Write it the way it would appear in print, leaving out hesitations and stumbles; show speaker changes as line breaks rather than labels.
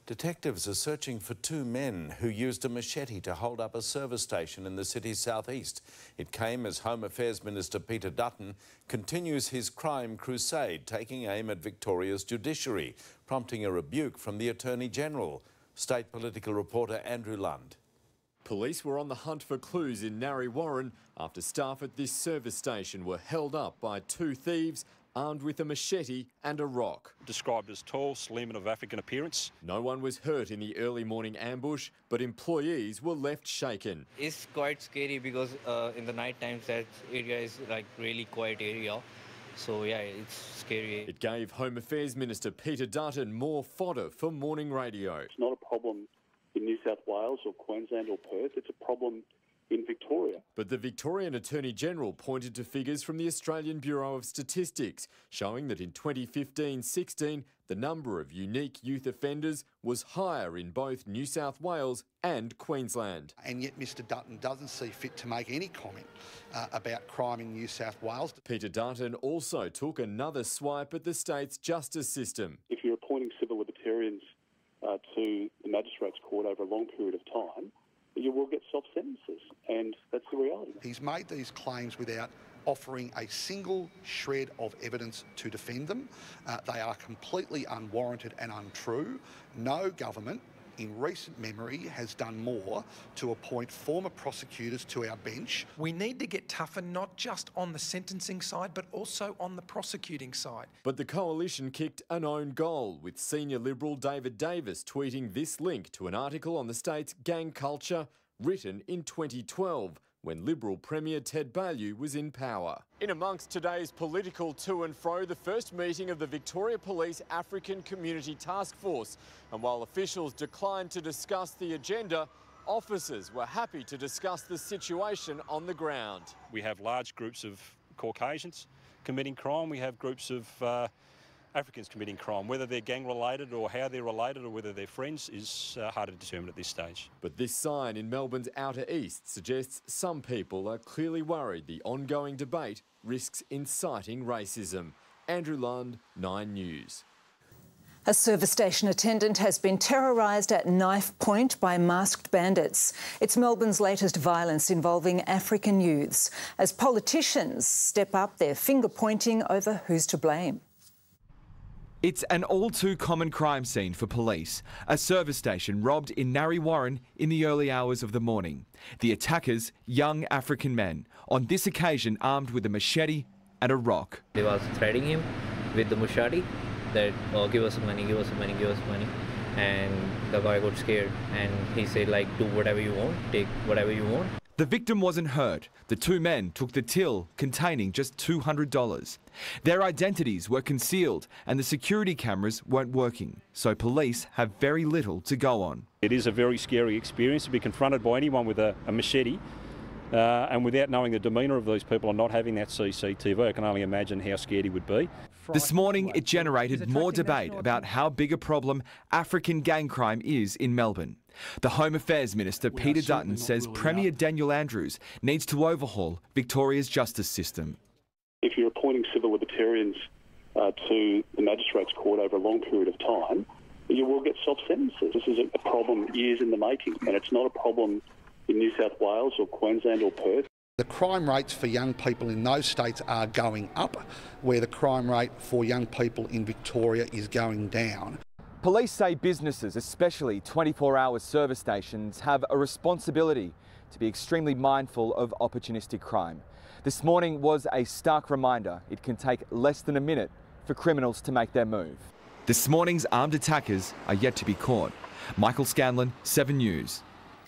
Detectives are searching for two men who used a machete to hold up a service station in the city's southeast. It came as Home Affairs Minister Peter Dutton continues his crime crusade, taking aim at Victoria's judiciary, prompting a rebuke from the Attorney-General. State political reporter Andrew Lund.
Police were on the hunt for clues in Narre after staff at this service station were held up by two thieves armed with a machete and a rock.
Described as tall, slim and of African appearance.
No one was hurt in the early morning ambush, but employees were left shaken.
It's quite scary because in the night times that area is like really quiet area. So yeah, it's scary.
It gave Home Affairs Minister Peter Dutton more fodder for morning radio.
It's not a problem in New South Wales or Queensland or Perth, it's a problem in Victoria.
But the Victorian Attorney-General pointed to figures from the Australian Bureau of Statistics showing that in 2015-16 the number of unique youth offenders was higher in both New South Wales and Queensland.
And yet Mr Dutton doesn't see fit to make any comment about crime in New South Wales.
Peter Dutton also took another swipe at the state's justice system.
If you're appointing civil libertarians to the Magistrates Court over a long period of time, you will get soft sentences, and that's the reality.
He's made these claims without offering a single shred of evidence to defend them. They are completely unwarranted and untrue. No government in recent memory has done more to appoint former prosecutors to our bench.
We need to get tougher, not just on the sentencing side, but also on the prosecuting side.
But the coalition kicked an own goal, with senior Liberal David Davis tweeting this link to an article on the state's gang culture written in 2012, when Liberal Premier Ted Baillieu was in power. In amongst today's political to and fro, the first meeting of the Victoria Police African Community Task Force. And while officials declined to discuss the agenda, officers were happy to discuss the situation on the ground.
We have large groups of Caucasians committing crime. We have groups of Africans committing crime. Whether they're gang related or how they're related or whether they're friends is hard to determine at this stage.
But this sign in Melbourne's outer east suggests some people are clearly worried the ongoing debate risks inciting racism. Andrew Lund, 9 News.
A service station attendant has been terrorised at knife point by masked bandits. It's Melbourne's latest violence involving African youths, as politicians step up their finger pointing over who's to blame.
It's an all-too-common crime scene for police. A service station robbed in Narre in the early hours of the morning. The attackers, young African men, on this occasion armed with a machete and a rock.
They was threatening him with the machete that, oh, give us money, give us money, give us money. And the guy got scared and he said, like, do whatever you want, take whatever you want.
The victim wasn't hurt. The two men took the till containing just $200. Their identities were concealed and the security cameras weren't working, so police have very little to go on.
It is a very scary experience to be confronted by anyone with a machete and without knowing the demeanour of these people and not having that CCTV. I can only imagine how scared he would be.
This morning it generated more debate about how big a problem African gang crime is in Melbourne. The Home Affairs Minister Peter Dutton says Premier Daniel Andrews needs to overhaul Victoria's justice system.
If you're appointing civil libertarians to the Magistrates Court over a long period of time, you will get soft sentences. This is a problem years in the making, and it's not a problem in New South Wales or Queensland or Perth.
The crime rates for young people in those states are going up, where the crime rate for young people in Victoria is going down.
Police say businesses, especially 24-hour service stations, have a responsibility to be extremely mindful of opportunistic crime. This morning was a stark reminder it can take less than a minute for criminals to make their move. This morning's armed attackers are yet to be caught. Michael Scanlon, 7 News.